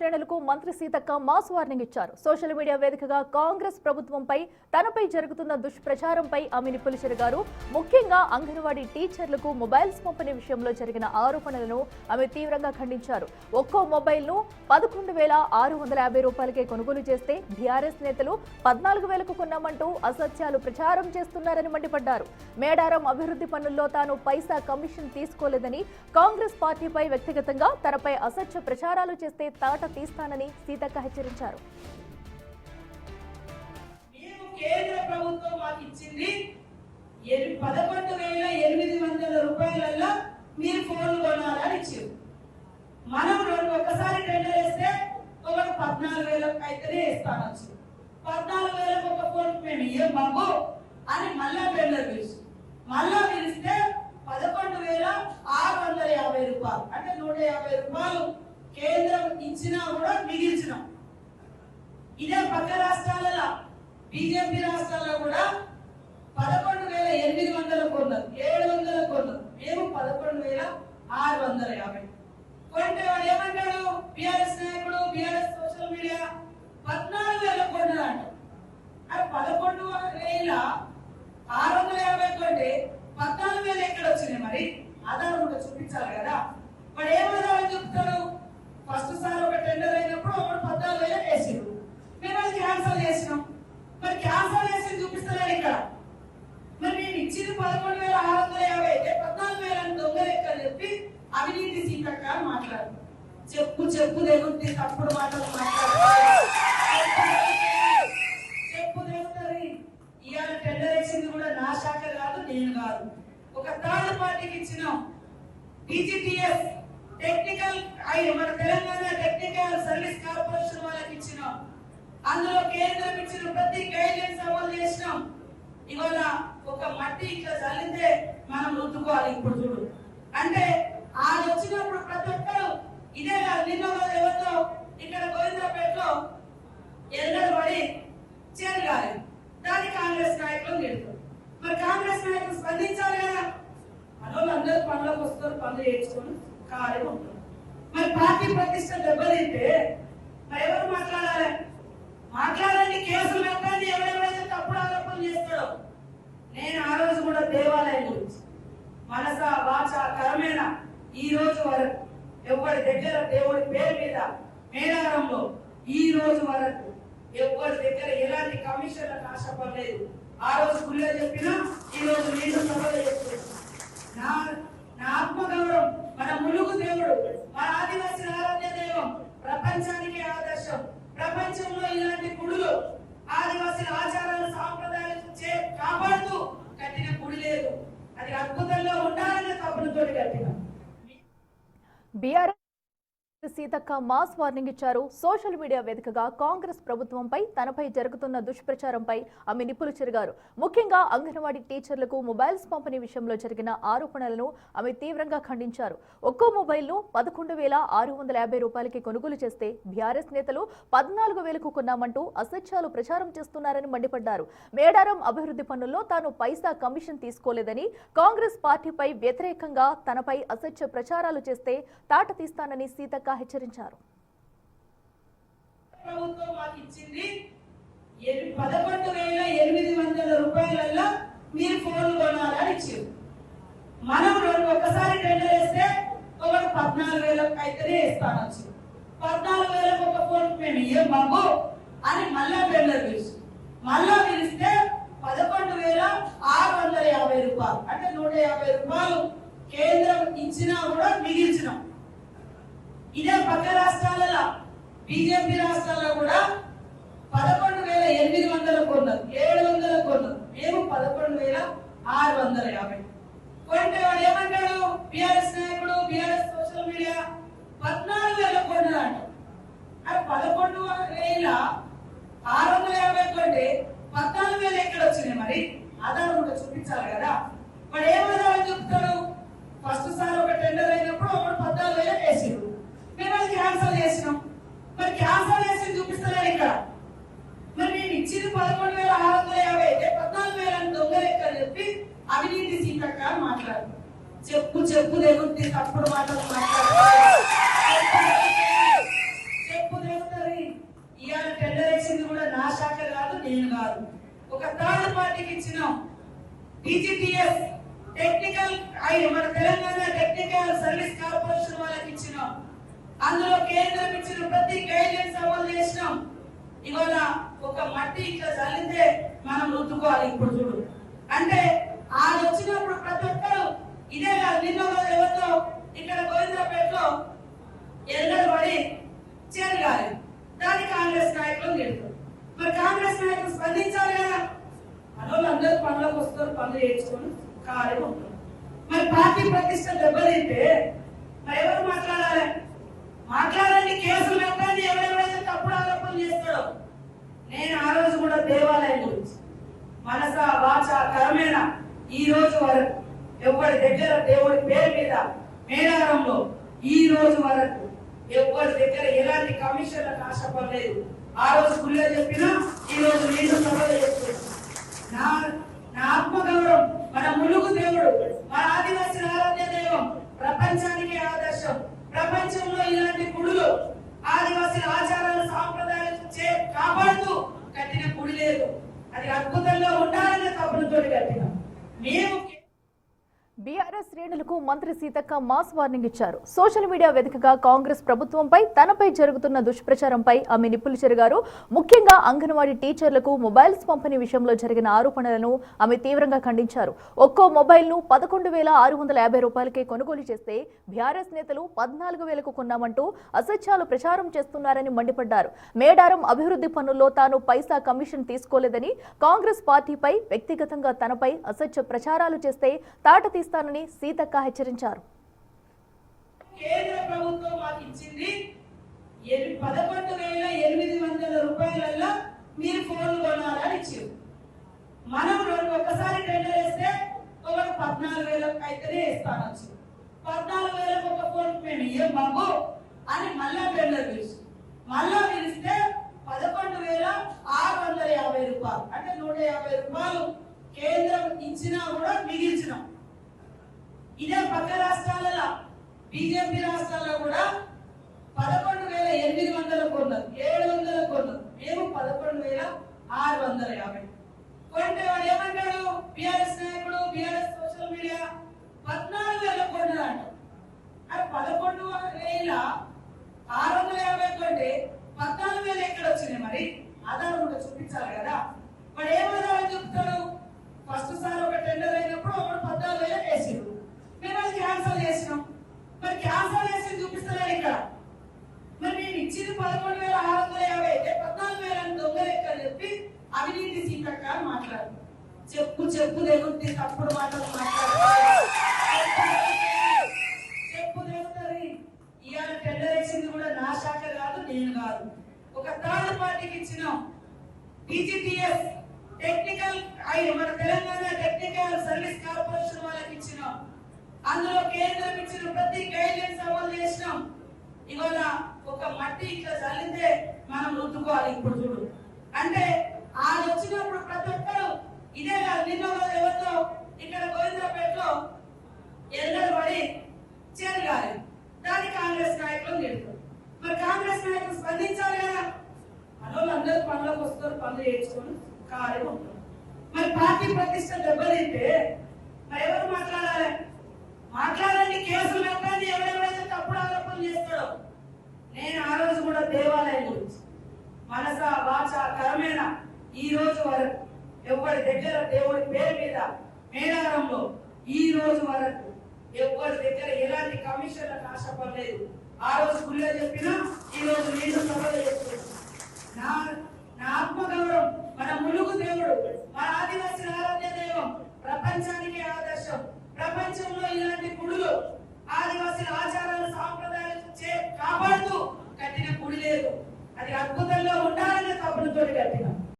శ్రేణులకు మంత్రి Seethakka mass warning ఇచ్చారు. సోషల్ మీడియా వేదికగా కాంగ్రెస్ ప్రభుత్వంపై తనపై జరుగుతున్న దుష్ప్రచారంపై ఆమె నిపుణులు గారు ముఖ్యంగా అంగన్వాడీ టీచర్లకు మొబైల్స్ పంపిణీ విషయంలో జరిగిన ఆరోపణలను ఆమె తీవ్రంగా ఖండించారు. ఒక్కో మొబైల్ ను 11,650 రూపాయలకే కొనుగోలు చేస్తే బీఆర్ఎస్ నేతలు 14,000కు కొన్నామంటూ అసత్యాలు ప్రచారం చేస్తున్నారని మండిపడ్డారు. మేడారం అభివృద్ధి పనుల్లో తాను పైసా కమిషన్ తీసుకోలేదని, కాంగ్రెస్ పార్టీపై వ్యక్తిగతంగా తనపై అసత్య ప్రచారాలు చేస్తే తాట తీస్తానని సీతక్క హెచ్చరించారు. కేంద్ర ప్రభుత్వం మాకు ఇచ్చింది 11,800 రూపాయలలో మీరు ఫోన్లు కొనాలని ఇచ్చారు. మనం ఒకసారి టెండర్ వేస్తే ఒక 14,000 అయితేనే ఇస్తానొచ్చు. 14,000 ఒక ఫోన్ మేము ఇయ్యం బాబు అని మళ్ళా టెండర్ పిలిచి మళ్ళా పిలిస్తే 11,650 రూపాయలు అంటే 150 రూపాయలు కేంద్రం ఇచ్చినా కూడా మిగిల్చినాం. ఇదే పక్క రాష్ట్రాలలో బీజేపీ రాష్ట్రాల్లో కూడా 11,800 కొన్నారు, 700 కొన్నారు. మేము 11,650 కొంటే వాడు ఏమంటాడు బీఆర్ఎస్ నాయకుడు, బీఆర్ఎస్ సోషల్ మీడియా 14,000 కొన్నారు అంట. అది 11,650 కొంటే 14,000 ఎక్కడ వచ్చినాయి? మరి ఆధారం కూడా చూపించాలి కదా. వాడు ఏం ఆధారం చెప్తాడు? ఫస్ట్ సార్ ఒక టెండర్ అయినప్పుడు ఒకటి 14,000 వేసిండు, మేము అది క్యాన్సల్ చేసినాం. మరి క్యాన్సల్ చేసి చూపిస్తలేడు ఇక్కడ. మరి నేను ఇచ్చింది 11,650 అయితే 14,000 అని దొంగ లెక్క చెప్పి అవినీతి సీతక్క అని మాట్లాడు. చెప్పు తెగుద్ది, తప్పుడు మాటలు మాట్లాడు, చెప్పు తెగుతుంది. ఇవాళ టెండర్ వేసింది కూడా నా శాఖ కాదు, నేను కాదు, ఒక థర్డ్ పార్టీకి ఇచ్చినాం. టీజీటీఎస్ టెక్నికల్ మన తెలంగాణ టెక్నికల్ సర్వీస్ కార్పొరేషన్ వాళ్ళకి ఇచ్చినాం. అందులో కేంద్రం ఇచ్చిన ప్రతి గైడ్లైన్స్ అమలు చేసినాం. ఇవాళ ఒక మట్టి ఇట్లా చల్లితే మనం రుద్దుకోవాలి. ఇప్పుడు చూడు అంటే ఆ వచ్చినప్పుడు ప్రతి ఒక్కరు ఇదే నిన్న ఎవరితో ఇక్కడ గోవిందపేటలో ఎల్లలు పడి చేరగాలి, దాన్ని కాంగ్రెస్ నాయకులు తిడుతారు. మరి కాంగ్రెస్ నాయకులు స్పందించాలి కదా. మనోళ్ళందరూ పనులకు వస్తారు, పనులు చేయించుకొని ఖాళీగా ఉంటారు. మరి పార్టీ ప్రతిష్ట దెబ్బతింటే మరి ఎవరు మాట్లాడాలి? మాట్లాడండి, కేసులు పెట్టండి, ఎవరెవరైతే తప్పుడు ఆరోపణలు చేస్తాడో. నేను ఆ రోజు కూడా దేవాలయం గురించి మనస వాచ కరమేణ ఈ రోజు వరకు ఎవరి దగ్గర దేవుడి పేరు మీద మేడారంలో ఈ రోజు వరకు ఎవరి దగ్గర ఎలాంటి కమిషన్లకు ఆశపడలేదు. ఆ రోజు గుళ్ళో చెప్పినా ఈ రోజు నేను సభలో చెప్తున్నా. నా ఆత్మగౌరవం, మన ములుగు దేవుడు, మన ఆదివాసీ ఆరాధ్య దైవం, ప్రపంచానికి ఆదర్శం. ప్రపంచంలో ఇలాంటి గుడులు ఆదివాసీల ఆచారాలు సాంప్రదాయాలు కాపాడుతూ కట్టిన గుడి లేదు. అది అద్భుతంగా ఉండాలనే తప్పులతో కట్టిన. బీఆర్ఎస్ సీతక్క మాస్ వార్నింగ్ ఇచ్చారు. సోషల్ మీడియా వేదికగా కాంగ్రెస్ ప్రభుత్వంపై తనపై జరుగుతున్న దుష్ప్రచారంపై ఆమె నిప్పులు చెరిగారు. ముఖ్యంగా అంగన్వాడీ టీచర్లకు మొబైల్స్ పంపిణీ విషయంలో జరిగిన ఆరోపణలను ఆమె తీవ్రంగా ఖండించారు. ఒక్కో మొబైల్ ను 11,650 రూపాయలకి కొనుగోలు చేస్తే బీఆర్ఎస్ నేతలు 14,000కు కొన్నామంటూ అసత్యాలు ప్రచారం చేస్తున్నారని మండిపడ్డారు. మేడారం అభివృద్ధి పనుల్లో తాను పైసా కమిషన్ తీసుకోలేదని, కాంగ్రెస్ పార్టీపై వ్యతిరేకంగా తనపై అసత్య ప్రచారాలు చేస్తే తాట తీస్తానని సీతక్క హెచ్చరించారు. ప్రభుత్వం మాకు ఇచ్చింది 11,800 రూపాయలలో మీరు ఫోన్లు కొనాలని ఇచ్చారు. మనం ఒకసారి టెండర్ వేస్తే ఒకటి 14,000 అయితేనే ఇస్తానొచ్చు. 14,000 ఒక ఫోన్ మేము ఇయ్యం బాబు అని మళ్ళా టెండర్ పిలిచి మళ్ళా పిలిస్తే 11,650 రూపాయలు అంటే 150 రూపాయలు కేంద్రం ఇచ్చినా కూడా మిగిల్చినాం. ఇదే పక్క రాష్ట్రాలలో బీజేపీ రాష్ట్రాల్లో కూడా 11,800 కొన్నారు, 700 కొన్నారు. మేము 11,650 కొంటే వాడు ఏమంటాడు బీఆర్ఎస్ నాయకుడు, బీఆర్ఎస్ సోషల్ మీడియా 14,000 కొన్నారు అంట. అది 11,650 కొంటే 14,000 ఎక్కడ వచ్చినాయి? మరి ఆధారం కూడా చూపించాలి కదా. వాడు ఏం ఆధారం చెప్తాడు? ఫస్ట్ సార్ ఒక టెండర్ అయినప్పుడు ఒకటి 14,000 వేసిండు, మేము అది క్యాన్సల్ చేసినాం. మరి క్యాన్సల్ చేసి చూపిస్తలేడు ఇక్కడ. మరి నేను ఇచ్చింది 11,650 అయితే 14,000 అని దొంగ లెక్క చెప్పి అవినీతి సీతక్క అని మాట్లాడు. చెప్పు తెగుద్ది, తప్పుడు మాటలు మాట్లాడు, చెప్పు ఇవాళ టెండర్ వేసింది కూడా నా శాఖ కాదు, నేను కాదు. ఒక థర్డ్ పార్టీకి ఇచ్చినాం. టీజీటీఎస్ టెక్నికల్ మన తెలంగాణ టెక్నికల్ సర్వీస్ కార్పొరేషన్ వాళ్ళకి ఇచ్చినాం. అందులో కేంద్రం ఇచ్చిన ప్రతి గైడ్లైన్స్ అమలు చేసినాం. ఇవాళ ఒక మట్టి ఇట్లా చల్లితే మనం రుద్దుకోవాలి. ఇప్పుడు చూడు అంటే ఆయన వచ్చినప్పుడు ప్రతి ఒక్కరు ఇదే కాదు. నిన్న ఎవరితో ఇక్కడ గోవిందరాపేటలో ఎల్లడు పడి చేరగాలి. దాన్ని కాంగ్రెస్ నాయకులు తిడతారు. మరి కాంగ్రెస్ నాయకులు స్పందించాలి కదా. మనోళ్ళు అందరూ పనులకు వస్తారు, పనులు చేయించుకొని ఖాళీ ఉంటారు. మరి పార్టీ ప్రతిష్ట దెబ్బతింటే మరి ఎవరు మాట్లాడాలి? మాట్లాడండి, కేసులు పెట్టండి. ఎవరెవరైతే తప్పుడు ఆరోపణలు చేస్తాడో. నేను ఆ రోజు కూడా దేవాలయం గురించి మనస వాచ కర్మేణ ఈ రోజు వరకు ఎవరి దగ్గర దేవుడి పేరు మీద మేడారంలో ఈ రోజు వరకు ఎవరి దగ్గర ఎలాంటి కమిషన్లకు ఆశపడలేదు. ఆ రోజు గుళ్ళో చెప్పినా ఈ రోజు నేను సభలో చెప్తున్నా. నా ఆత్మగౌరవం, మన ములుగు దేవుడు, మన ఆదివాసీ ఆరాధ్య దైవం, ప్రపంచానికి ఆదర్శం. ప్రపంచంలో ఇలాంటి గుడులు ఆదివాసీ ఆచారాలు సాంప్రదాయాలు కాపాడుతూ కట్టిన గుడి లేదు. అది అద్భుతంగా ఉండాలనే తప్పులతో కట్టిన మేము. బీఆర్ఎస్ శ్రేణులకు మంత్రి సీతక్క మాస్ వార్నింగ్ ఇచ్చారు. సోషల్ మీడియా వేదికగా కాంగ్రెస్ ప్రభుత్వంపై తనపై జరుగుతున్న దుష్ప్రచారంపై ఆమె నిప్పులు చెరిగారు. ముఖ్యంగా అంగన్వాడీ టీచర్లకు మొబైల్స్ పంపిణీ విషయంలో జరిగిన ఆరోపణలను ఆమె తీవ్రంగా ఖండించారు. ఒక్కో మొబైల్ను 11,650 రూపాయలకే కొనుగోలు చేస్తే బీఆర్ఎస్ నేతలు 14,000కు కొన్నామంటూ అసత్యాలు ప్రచారం చేస్తున్నారని మండిపడ్డారు. మేడారం అభివృద్ధి పనుల్లో తాను పైసా కమిషన్ తీసుకోలేదని, కాంగ్రెస్ పార్టీపై వ్యక్తిగతంగా తనపై అసత్య ప్రచారాలు చేస్తే తాట తీస్తానని సీతక్క హెచ్చరించారు. కేంద్ర ప్రభుత్వం మాకు ఇచ్చింది 11,800 రూపాయలలో మీరు ఫోన్లు కొనాలని ఇచ్చారు. మనం ఒకసారి టెండర్ వేస్తే ఒక 14,000 అయితేనే ఇస్తానొచ్చు. 14,000 ఒక ఫోన్ మేము ఇయ్యం బాబు అని మళ్ళా టెండర్ పిలిచి మళ్ళా పిలిస్తే 11,650 రూపాయలు అంటే 150 రూపాయలు కేంద్రం ఇచ్చినా కూడా మిగిల్చినాం. ఇదే పక్క రాష్ట్రాలలో బీజేపీ రాష్ట్రాల్లో కూడా 11,800 కొన్నారు, 700 కొన్నారు. మేము 11,650 కొంటే వాడు ఏమంటాడు? బీఆర్ఎస్ నాయకుడు, బీఆర్ఎస్ సోషల్ మీడియా 14,000 కొన్నారంట. అది 11,650 కొంటే 14,000 ఎక్కడ వచ్చినాయి? మరి ఆధారం కూడా చూపించాలి కదా. వాడు ఏం ఆధారం చెప్తాడు? ఫస్ట్ సార్ ఒక టెండర్ అయినప్పుడు ఒకడు 14,000 వేసిండు, మేము అది క్యాన్సల్ చేసినాం. మరి క్యాన్సల్ చేసి చూపిస్తలేదు ఇక్కడ. మరి నేను ఇచ్చింది 11,650 అయితే 14,000 అని దొంగ లెక్క చెప్పి అవినీతి సీతక్క అని మాట్లాడు. చెప్పు తెగుద్ది, తప్పుడు మాటలు చెప్పు తెగుతుంది. ఇవాళ టెండర్ వేసింది కూడా నా శాఖ కాదు, నేను కాదు. ఒక థర్డ్ పార్టీకి ఇచ్చినాం. టీజీటీఎస్ టెక్నికల్ మన తెలంగాణ టెక్నికల్ సర్వీస్ కార్పొరేషన్ వాళ్ళకి ఇచ్చినాం. అందులో కేంద్రం ఇచ్చిన ప్రతి గైడ్లైన్స్ అమలు చేసినాం. ఇవాళ ఒక మట్టి ఇట్లా చల్లితే మనం రుద్దుకోవాలి. ఇప్పుడు చూడు అంటే ఆయన వచ్చినప్పుడు ప్రతి ఒక్కరు ఇదే కాదు. నిన్న ఎవరితో ఇక్కడ గోవిందరాపేటలో ఎల్లడు పడి చేరగాలి. దాన్ని కాంగ్రెస్ నాయకులు తిడతారు. మరి కాంగ్రెస్ నాయకులు స్పందించాలి కదా. మనోళ్ళు అందరూ పనులకు వస్తారు, పనులు చేయించుకొని ఖాళీ ఉంటారు. మరి పార్టీ ప్రతిష్ట దెబ్బతింటే మరి ఎవరు మాట్లాడాలి? మాట్లాడండి, కేసులు పెట్టండి. ఎవరెవరైతే తప్పుడు ఆరోపణలు చేస్తాడో. నేను ఆ రోజు కూడా దేవాలయం గురించి మనస వాచ కర్మేణ ఈ రోజు వరకు ఎవరి దగ్గర దేవుడి పేరు మీద మేడారంలో ఈ రోజు వరకు ఎవరి దగ్గర ఎలాంటి కమిషన్లకు ఆశపడలేదు. ఆ రోజు గుళ్ళో చెప్పినా ఈ రోజు నేను సభలో చెప్తున్నా. నా ఆత్మగౌరవం, మన ములుగు దేవుడు, మన ఆదివాసీ ఆరాధ్య దైవం, ప్రపంచానికి ఆదర్శం. ప్రపంచంలో ఇలాంటి గుడులు ఆదివాసీ ఆచారాలు సాంప్రదాయాలు కాపాడుతూ కట్టిన గుడి లేదు. అది అద్భుతంగా ఉండాలనే తప్పులతో కట్టిన